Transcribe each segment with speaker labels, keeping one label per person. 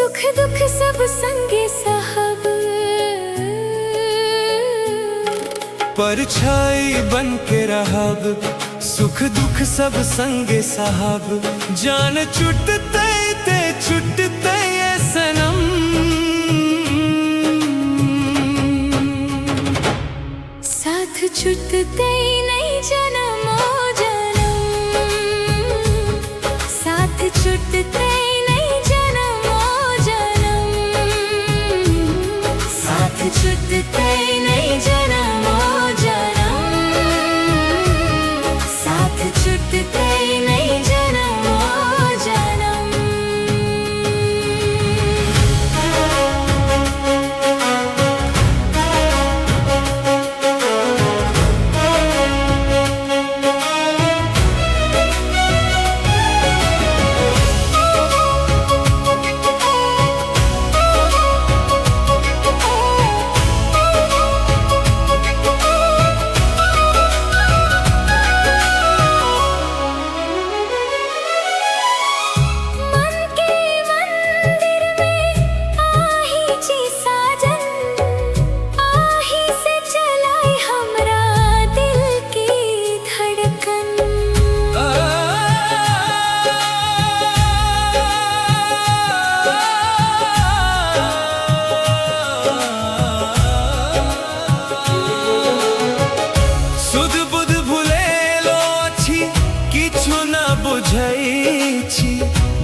Speaker 1: सुख दुख सब संगे साहब,
Speaker 2: परछाई बन के रहब, सुख दुख सब संगे साहब। जान छुटते ते छुटते ये सनम,
Speaker 1: साथ छुटते नहीं जन्मो जन्म, साथ छुटते नहीं जन्मो जन्म, साथ छुटते नहीं जन्मो जन्म, साथ छुटते नहीं जन्मो जन्म।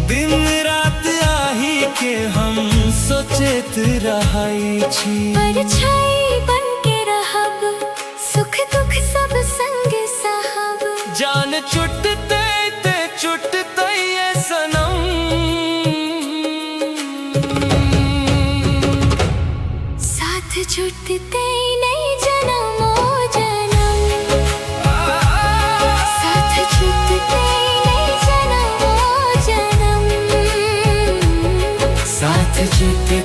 Speaker 2: दिन रात आही के हम सोचेत रहै छी,
Speaker 1: परछाई बन के रहब, सुख दुख सब संगे साहब।
Speaker 2: जान छुटते ते छुटते ये सनम,
Speaker 1: साथ छुटते नहीं जन्मो जन्म, साथ छुटते नहीं जन्मो जन्म,
Speaker 2: साथ छुटते